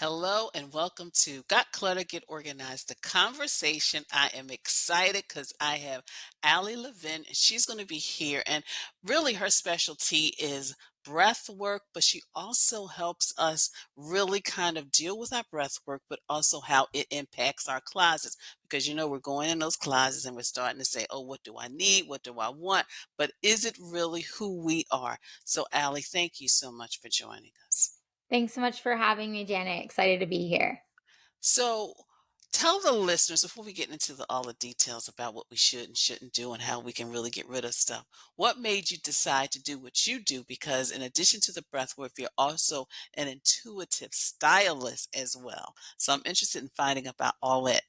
Hello and welcome to Got Clutter, Get Organized, the conversation. I am excited because I have Ali Levine and she's going to be here. And really, her specialty is breath work, but she also helps us really kind of deal with our breath work, but also how it impacts our closets. Because, we're going in those closets and we're starting to say, oh, what do I need? What do I want? But is it really who we are? So, Ali, thank you so much for joining us. Thanks so much for having me, Janet. Excited to be here. So, tell the listeners before we get into all the details about what we should and shouldn't do and how we can really get rid of stuff. What made you decide to do what you do? Because in addition to the breath work, you're also an intuitive stylist as well. So I'm interested in finding about all that.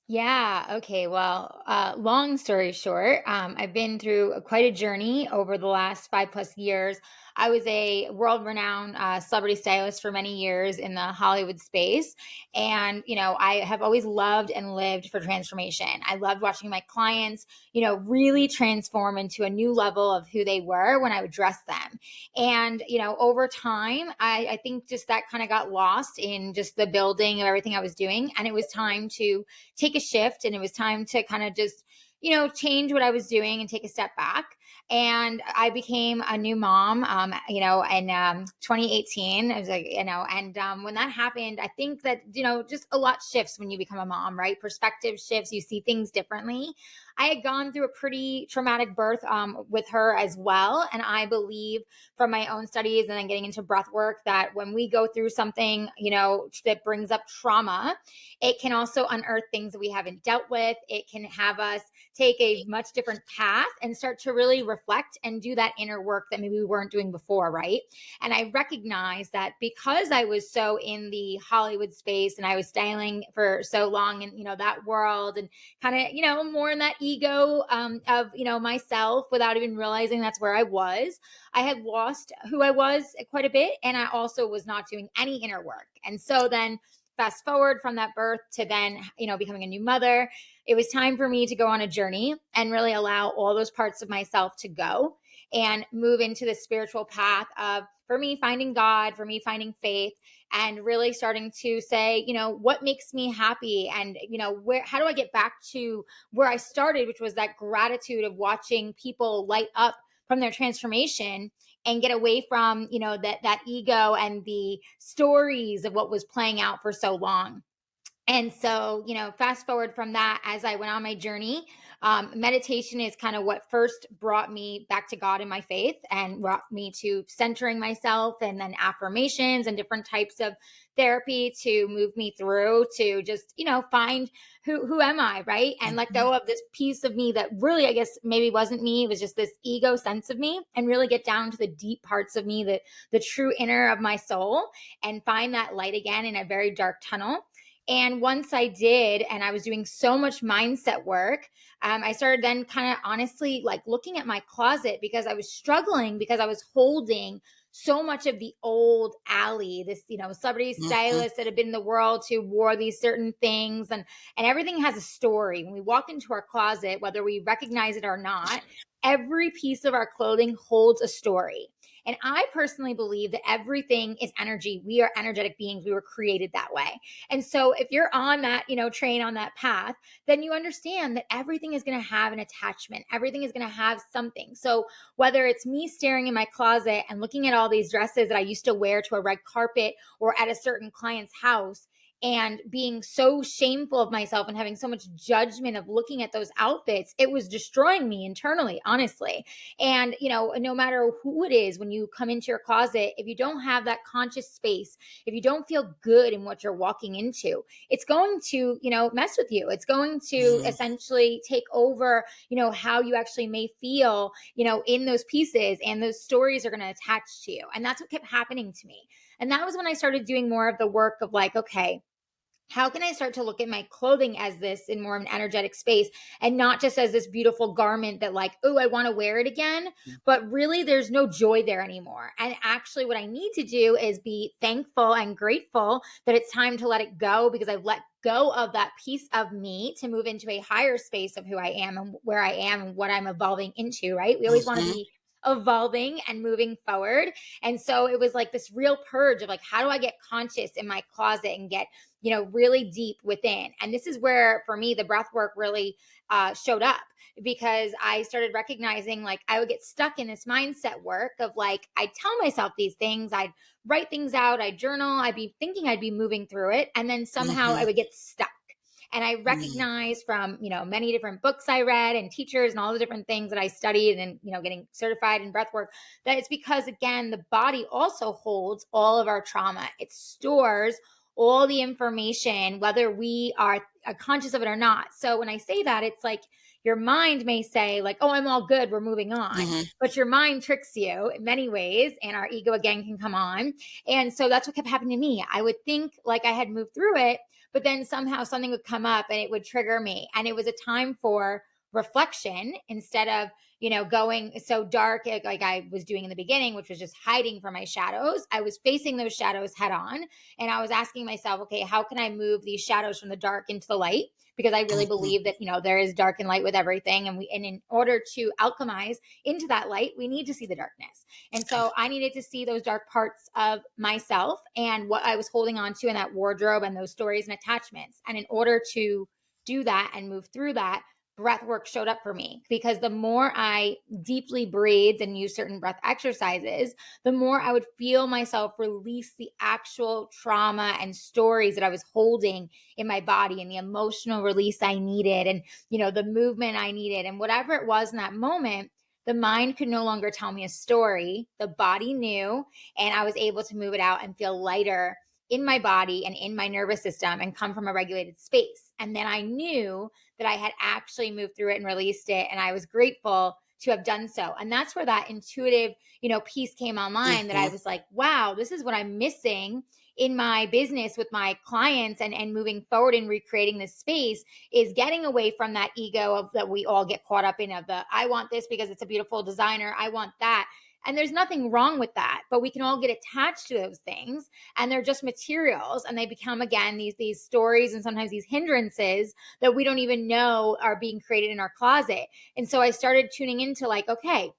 Yeah. Okay. Well, long story short, I've been through quite a journey over the last 5+ years. I was a world renowned celebrity stylist for many years in the Hollywood space. And, I have always loved and lived for transformation. I loved watching my clients, really transform into a new level of who they were when I would dress them. And, over time, I think just that kind of got lost in just the building of everything I was doing. And it was time to take a shift, and it was time to kind of just change what I was doing and take a step back. And I became a new mom, in 2018. I was like, and when that happened, I think that, just a lot shifts when you become a mom, right? Perspective shifts, you see things differently. I had gone through a pretty traumatic birth with her as well. And I believe from my own studies and then getting into breath work that when we go through something, that brings up trauma, it can also unearth things that we haven't dealt with. It can have us take a much different path and start to really reflect and do that inner work that maybe we weren't doing before, right? And I recognize that because I was so in the Hollywood space and I was styling for so long in, that world, and kind of, more in that ego of, myself without even realizing that's where I was. I had lost who I was quite a bit. And I also was not doing any inner work. And so then fast forward from that birth to then, becoming a new mother, it was time for me to go on a journey and really allow all those parts of myself to go and move into the spiritual path of, for me, finding God, for me, finding faith, and really starting to say, what makes me happy, and, how do I get back to where I started, which was that gratitude of watching people light up from their transformation and get away from, that ego and the stories of what was playing out for so long. And so, fast forward from that, as I went on my journey, meditation is kind of what first brought me back to God in my faith and brought me to centering myself, and then affirmations and different types of therapy to move me through to just, find who am I, right? And let Mhm. go of this piece of me that really, I guess, maybe wasn't me. It was just this ego sense of me, and really get down to the deep parts of me, the true inner of my soul, and find that light again in a very dark tunnel. And once I did, and I was doing so much mindset work, I started then kind of honestly like looking at my closet, because I was struggling, because I was holding so much of the old Ali, this, celebrity Mhm. stylist that had been in the world, who wore these certain things. And everything has a story. When we walk into our closet, whether we recognize it or not, every piece of our clothing holds a story. And I personally believe that everything is energy. We are energetic beings. We were created that way. And so if you're on that, train, on that path, then you understand that everything is going to have an attachment. Everything is going to have something. So whether it's me staring in my closet and looking at all these dresses that I used to wear to a red carpet or at a certain client's house, and being so shameful of myself and having so much judgment of looking at those outfits, it was destroying me internally, honestly. And, no matter who it is, when you come into your closet, if you don't have that conscious space, if you don't feel good in what you're walking into, it's going to, mess with you. It's going to Mhm. essentially take over, how you actually may feel, in those pieces, and those stories are going to attach to you. And that's what kept happening to me. And that was when I started doing more of the work of like, okay, how can I start to look at my clothing as this in more of an energetic space, and not just as this beautiful garment that, like, oh, I want to wear it again, but really there's no joy there anymore. And actually, what I need to do is be thankful and grateful that it's time to let it go, because I've let go of that piece of me to move into a higher space of who I am and where I am and what I'm evolving into, right? We always want to Mhm. be evolving and moving forward. And so it was like this real purge of like, how do I get conscious in my closet and get, really deep within? And this is where, for me, the breath work really showed up, because I started recognizing like I would get stuck in this mindset work of like, I'd tell myself these things, I'd write things out, I'd journal, I'd be thinking I'd be moving through it. And then somehow I Mhm. would get stuck. And I Mm. recognized from, many different books I read and teachers and all the different things that I studied and, getting certified in breath work, that it's because, again, the body also holds all of our trauma. It stores all the information, whether we are conscious of it or not. So when I say that, it's like your mind may say, like, oh, I'm all good, we're moving on. Mhm. But your mind tricks you in many ways, and our ego again can come on. And so that's what kept happening to me. I would think like I had moved through it, but then somehow something would come up and it would trigger me. And it was a time for reflection instead of, going so dark like I was doing in the beginning, which was just hiding from my shadows. I was facing those shadows head on, and I was asking myself, okay, how can I move these shadows from the dark into the light? Because I really Mhm. believe that, there is dark and light with everything. And in order to alchemize into that light, we need to see the darkness. And so I needed to see those dark parts of myself and what I was holding on to in that wardrobe and those stories and attachments. And in order to do that and move through that, breath work showed up for me, because the more I deeply breathed and used certain breath exercises, the more I would feel myself release the actual trauma and stories that I was holding in my body, and the emotional release I needed, and the movement I needed, and whatever it was in that moment. The mind could no longer tell me a story. The body knew, and I was able to move it out and feel lighter in my body and in my nervous system and come from a regulated space. And then I knew that I had actually moved through it and released it. And I was grateful to have done so. And that's where that intuitive, piece came online, that I Mhm. was like, wow, this is what I'm missing in my business with my clients, and moving forward and recreating this space, is getting away from that ego of that we all get caught up in, of the I want this because it's a beautiful designer, I want that. And there's nothing wrong with that, but we can all get attached to those things, and they're just materials, and they become, again, these stories and sometimes these hindrances that we don't even know are being created in our closet. And so I started tuning into like, okay,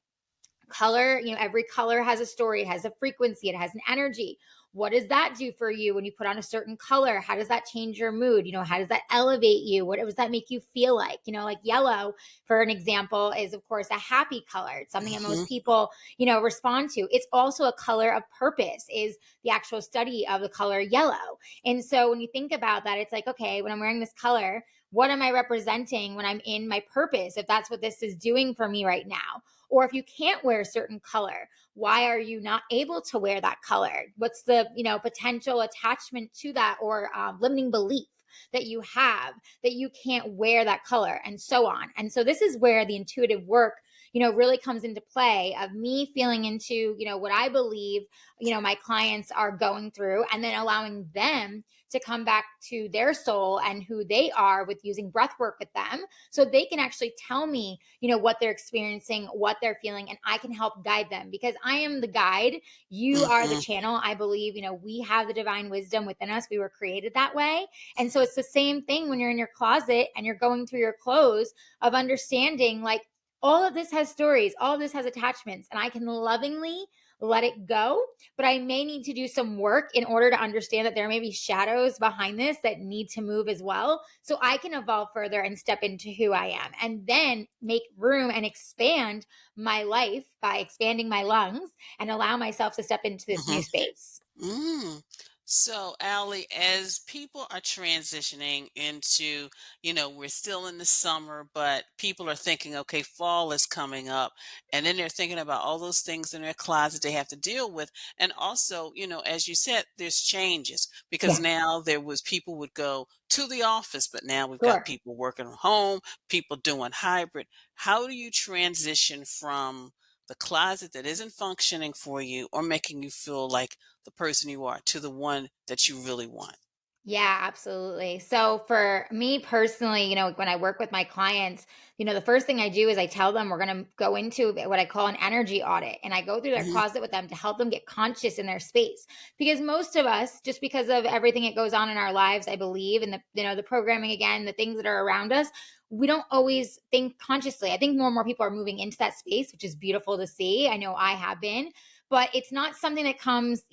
color, every color has a story, it has a frequency, it has an energy. What does that do for you when you put on a certain color? How does that change your mood? How does that elevate you? What does that make you feel like? Like yellow, for an example, is of course a happy color. It's something that most Mhm. people, respond to. It's also a color of purpose, is the actual study of the color yellow. And so when you think about that, it's like, okay, when I'm wearing this color, what am I representing when I'm in my purpose, if that's what this is doing for me right now? Or if you can't wear a certain color, why are you not able to wear that color? What's the, potential attachment to that, or limiting belief that you have that you can't wear that color, and so on. And so this is where the intuitive work, really comes into play, of me feeling into, what I believe, my clients are going through, and then allowing them to come back to their soul and who they are with using breath work with them, so they can actually tell me, what they're experiencing, what they're feeling, and I can help guide them, because I am the guide. You are the Mhm. channel. I believe, we have the divine wisdom within us. We were created that way. And so it's the same thing when you're in your closet and you're going through your clothes, of understanding like, all of this has stories, all of this has attachments, and I can lovingly let it go. But I may need to do some work in order to understand that there may be shadows behind this that need to move as well, so I can evolve further and step into who I am, and then make room and expand my life by expanding my lungs, and allow myself to step into this new Mhm. space. Mm. So, Allie, as people are transitioning into, we're still in the summer, but people are thinking, okay, fall is coming up. And then they're thinking about all those things in their closet they have to deal with. And also, as you said, there's changes because Yeah, now there was people would go to the office, but now we've got sure. people working from home, people doing hybrid. How do you transition from the closet that isn't functioning for you or making you feel like the person you are to the one that you really want? Yeah, absolutely. So for me personally, when I work with my clients, the first thing I do is I tell them we're going to go into what I call an energy audit. And I go through their Mhm. closet with them to help them get conscious in their space. Because most of us, just because of everything that goes on in our lives, I believe, and the programming, again, the things that are around us, we don't always think consciously. I think more and more people are moving into that space, which is beautiful to see. I know I have been, but it's not something that comes,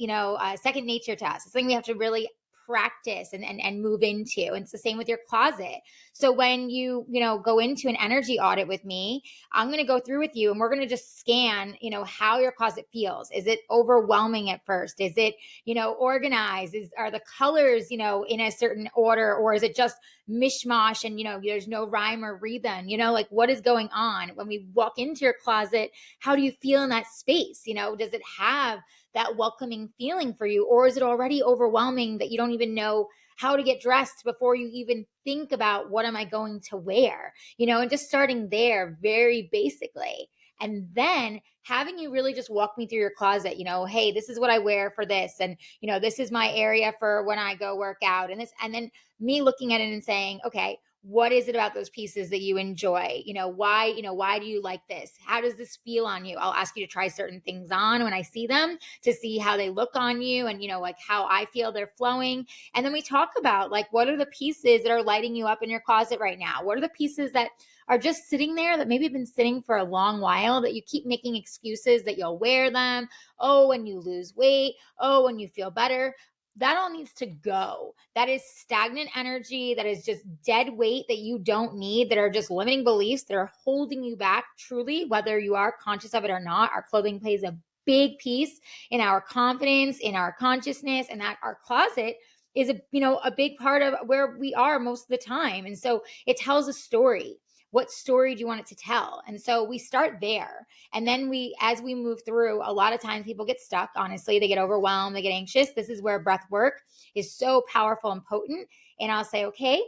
second nature to us. It's something we have to really practice and move into. And it's the same with your closet. So when you go into an energy audit with me, I'm going to go through with you and we're going to just scan, how your closet feels. Is it overwhelming at first? Is it, organized? Are the colors, in a certain order, or is it just mishmash and, there's no rhyme or reason, like what is going on when we walk into your closet? How do you feel in that space? Does it have that welcoming feeling for you, or is it already overwhelming that you don't even know how to get dressed before you even think about what am I going to wear, and just starting there very basically. And then having you really just walk me through your closet, hey, this is what I wear for this. And, this is my area for when I go work out and this. And then me looking at it and saying, okay, what is it about those pieces that you enjoy? Why do you like this? How does this feel on you? I'll ask you to try certain things on when I see them to see how they look on you and, like how I feel they're flowing. And then we talk about like, what are the pieces that are lighting you up in your closet right now? What are the pieces that are just sitting there that maybe have been sitting for a long while that you keep making excuses that you'll wear them? Oh, when you lose weight. Oh, when you feel better. That all needs to go. That is stagnant energy. That is just dead weight that you don't need, that are just limiting beliefs that are holding you back truly, whether you are conscious of it or not. Our clothing plays a big piece in our confidence, in our consciousness, and that our closet is a big part of where we are most of the time. And so it tells a story. What story do you want it to tell? And so we start there. And then as we move through, a lot of times people get stuck. Honestly, they get overwhelmed, they get anxious. This is where breath work is so powerful and potent. And I'll say, okay,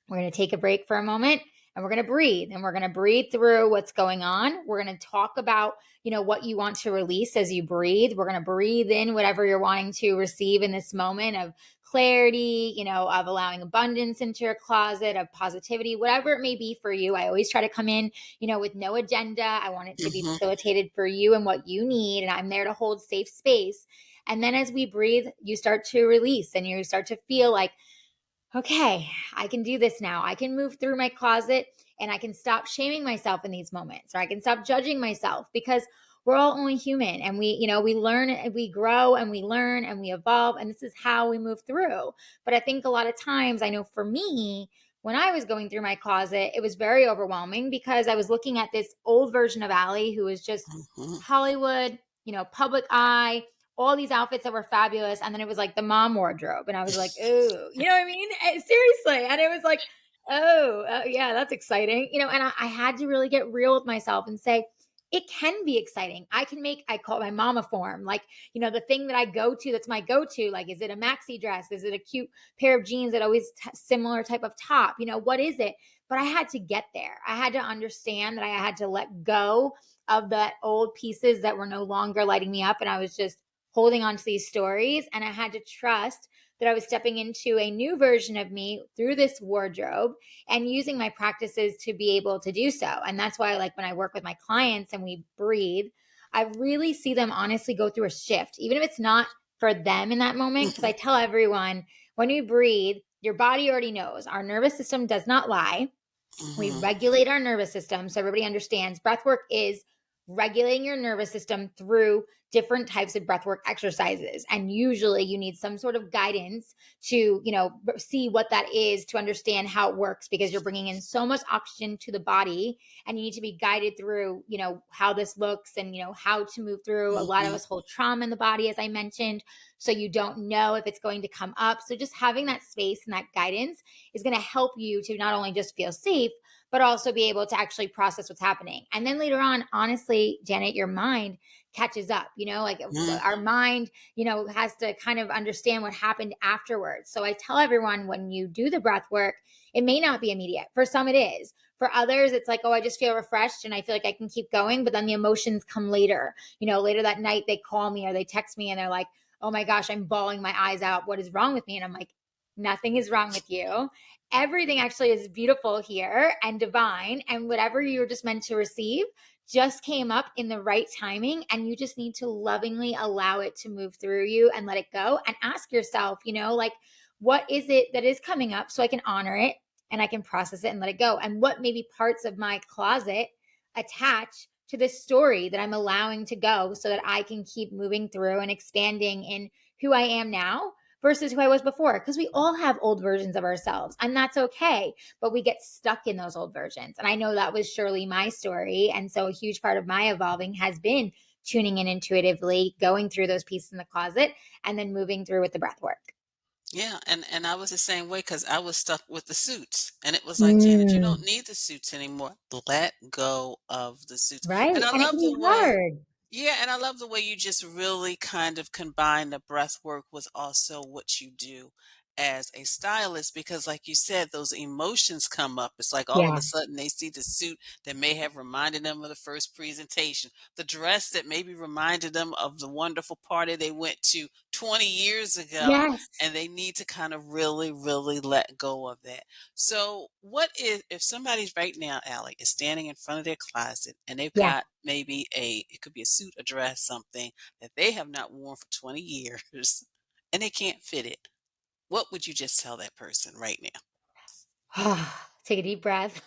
we're going to take a break for a moment and we're going to breathe, and we're going to breathe through what's going on. We're going to talk about, what you want to release as you breathe. We're going to breathe in whatever you're wanting to receive in this moment of clarity, of allowing abundance into your closet, of positivity, whatever it may be for you. I always try to come in, with no agenda. I want it to be Mhm. facilitated for you and what you need. And I'm there to hold safe space. And then as we breathe, you start to release and you start to feel like, okay, I can do this now. I can move through my closet and I can stop shaming myself in these moments, or I can stop judging myself, because we're all only human and we learn and we grow and we learn and we evolve. And this is how we move through. But I think a lot of times, I know for me, when I was going through my closet, it was very overwhelming because I was looking at this old version of Ali who was just Mhm. Hollywood, public eye, all these outfits that were fabulous. And then it was like the mom wardrobe. And I was like, oh, you know what I mean? Seriously. And it was like, oh, yeah, that's exciting. And I had to really get real with myself and say, it can be exciting. I call it my mama form. Like, the thing that I go to, that's my go to. Like, is it a maxi dress? Is it a cute pair of jeans that always similar type of top? What is it? But I had to get there. I had to understand that I had to let go of the old pieces that were no longer lighting me up. And I was just holding on to these stories. And I had to trust that I was stepping into a new version of me through this wardrobe and using my practices to be able to do so. And that's why, like, when I work with my clients and we breathe, I really see them honestly go through a shift, even if it's not for them in that moment. Because Mhm. I tell everyone, when you breathe, your body already knows. Our nervous system does not lie. We Mhm. regulate our nervous system. So everybody understands breath work is regulating your nervous system through different types of breathwork exercises. And usually you need some sort of guidance to, see what that is, to understand how it works, because you're bringing in so much oxygen to the body and you need to be guided through, how this looks and, how to move through. A lot of Mhm. us hold trauma in the body, as I mentioned. So you don't know if it's going to come up. So just having that space and that guidance is going to help you to not only just feel safe, but also be able to actually process what's happening. And then later on, honestly, Janet, your mind catches up, like Mhm. our mind, has to kind of understand what happened afterwards. So I tell everyone, when you do the breath work, it may not be immediate. For some, it is. For others, it's like, oh, I just feel refreshed and I feel like I can keep going. But then the emotions come later. Later that night, they call me or they text me and they're like, oh my gosh, I'm bawling my eyes out. What is wrong with me? And I'm like, nothing is wrong with you. Everything actually is beautiful here and divine. And whatever you were just meant to receive just came up in the right timing. And you just need to lovingly allow it to move through you and let it go. And ask yourself, like, what is it that is coming up so I can honor it? and I can process it and let it go. And what maybe parts of my closet attach to this story that I'm allowing to go so that I can keep moving through and expanding in who I am now versus who I was before. Because we all have old versions of ourselves, and that's okay. But we get stuck in those old versions. And I know that was surely my story. And so a huge part of my evolving has been tuning in intuitively, going through those pieces in the closet, and then moving through with the breath work. Yeah, and I was the same way because I was stuck with the suits, and it was like, "Janet, you don't Mm, need the suits anymore. Let go of the suits." And right. I And it love can the be way hard. yeah, and I love the way you just really kind of combine the breath work with also what you do as a stylist because like you said, those emotions come up. It's like all of Yeah. a sudden they see the suit that may have reminded them of the first presentation, the dress that maybe reminded them of the wonderful party they went to 20 years ago, Yes. and they need to kind of really, really let go of that. So, what if somebody's right now, Allie, is standing in front of their closet and they've Yeah. got maybe it could be a suit, a dress, something that they have not worn for 20 years and they can't fit it? What would you just tell that person right now? Take a deep breath.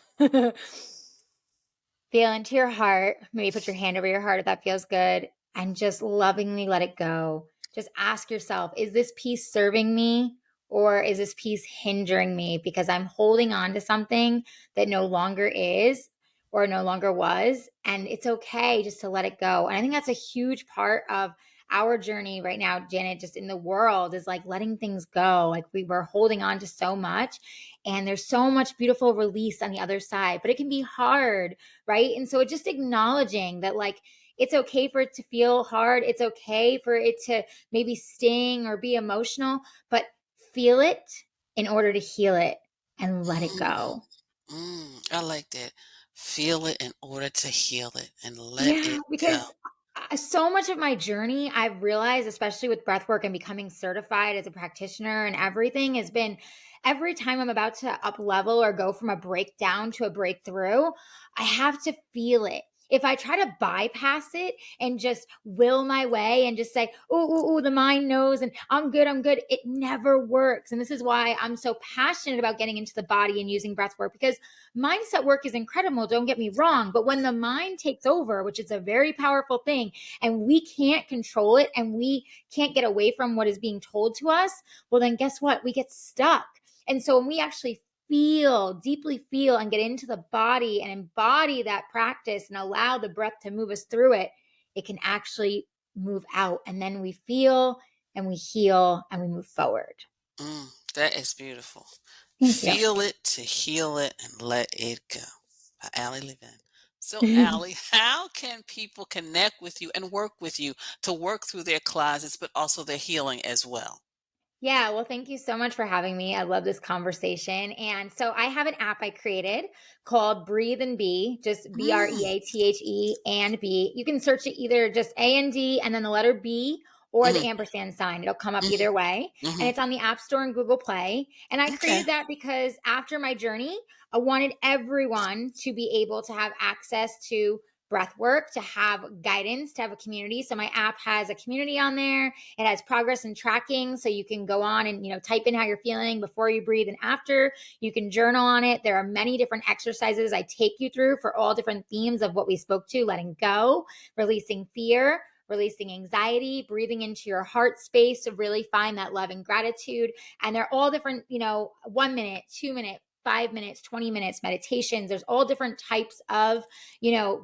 Feel into your heart. Maybe put your hand over your heart if that feels good, and just lovingly let it go. Just ask yourself, is this piece serving me or is this piece hindering me because I'm holding on to something that no longer is or no longer was? And it's okay just to let it go. And I think that's a huge part of our journey right now, Janet, just in the world is like letting things go. Like we were holding on to so much, and there's so much beautiful release on the other side, but it can be hard, right? And so just acknowledging that, like, it's okay for it to feel hard. It's okay for it to maybe sting or be emotional, but feel it in order to heal it and let it Mm, go. I like that. Feel it in order to heal it and let Yeah, it go. because so much of my journey, I've realized, especially with breath work and becoming certified as a practitioner and everything, has been every time I'm about to up level or go from a breakdown to a breakthrough, I have to feel it. If I try to bypass it and just will my way and just say, "Oh, oh, oh, the mind knows and I'm good," it never works. And this is why I'm so passionate about getting into the body and using breath work, because mindset work is incredible, don't get me wrong, but when the mind takes over, which is a very powerful thing, and we can't control it and we can't get away from what is being told to us, well, then guess what? We get stuck. And so when we actually feel, deeply feel, and get into the body and embody that practice and allow the breath to move us through it, it can actually move out. And then we feel and we heal and we move forward. That is beautiful. Thank you. Feel it to heal it and let it go. By Ali Levine. So, Ali, how can people connect with you and work with you to work through their closets, but also their healing as well? Yeah, well, thank you so much for having me. I love this conversation. And so I have an app I created called Breathe and Be, just Mm, BREATHE and B. You can search it either just A and D and then the letter B or the mm, ampersand sign. It'll come up mm, either way. And mhm. it's on the App Store and Google Play. And I Okay. created that because after my journey, I wanted everyone to be able to have access to breath work, to have guidance, to have a community. So my app has a community on there. It has progress and tracking, so you can go on and type in how you're feeling before you breathe and after. You can journal on it. There are many different exercises I take you through for all different themes of what we spoke to: letting go, releasing fear, releasing anxiety, breathing into your heart space to really find that love and gratitude. And they're all different, 1 minute, 2 minute, 5 minutes, 20 minutes meditations. There's all different types of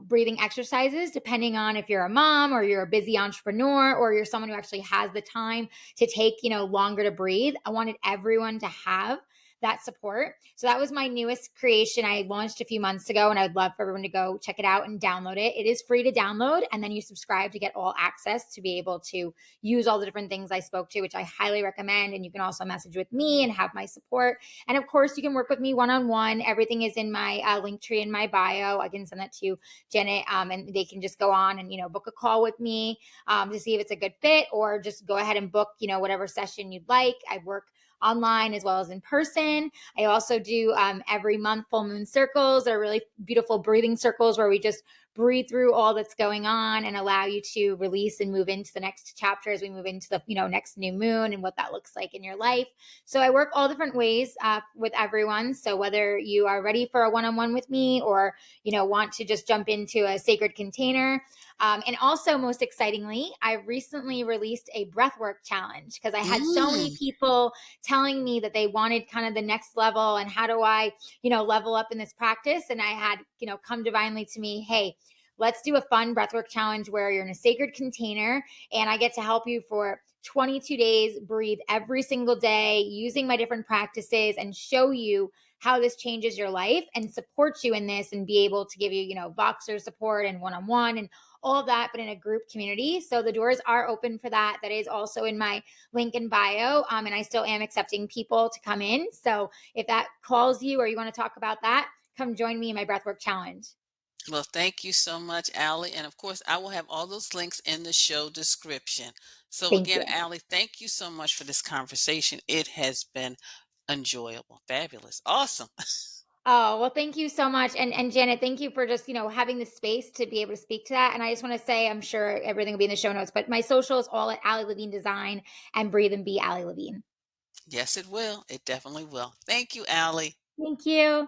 breathing exercises depending on if you're a mom or you're a busy entrepreneur or you're someone who actually has the time to take, longer to breathe. I wanted everyone to have that support. So that was my newest creation. I launched a few months ago, and I'd love for everyone to go check it out and download it. It is free to download, and then you subscribe to get all access to be able to use all the different things I spoke to, which I highly recommend. And you can also message with me and have my support. And of course, you can work with me one on one. Everything is in my link tree in my bio. I can send that to you, Janet, and they can just go on and book a call with me to see if it's a good fit, or just go ahead and book whatever session you'd like. I work online as well as in person. I also do every month full moon circles. They're really beautiful breathing circles where we just breathe through all that's going on and allow you to release and move into the next chapter as we move into the next new moon and what that looks like in your life. So I work all different ways with everyone. So whether you are ready for a one-on-one with me, or want to just jump into a sacred container. And also, most excitingly, I recently released a breathwork challenge because I had so many Mm. people telling me that they wanted kind of the next level, and how do I, level up in this practice. And I had, come divinely to me, hey, let's do a fun breathwork challenge where you're in a sacred container and I get to help you for 22 days, breathe every single day using my different practices and show you how this changes your life and support you in this, and be able to give you, Voxer support and one-on-one and all of that, but in a group community. So the doors are open for that. That is also in my link in bio. And I still am accepting people to come in. So if that calls you or you want to talk about that, come join me in my breathwork challenge. Well, thank you so much, Allie. And of course, I will have all those links in the show description. So, Thank again, you. Allie, thank you so much for this conversation. It has been enjoyable, fabulous, awesome. Oh, well, thank you so much. And Janet, thank you for just, having the space to be able to speak to that. And I just want to say, I'm sure everything will be in the show notes, but my social is all at Ali Levine Design, and Breathe and Be Ali Levine. Yes, it will. It definitely will. Thank you, Allie. Thank you.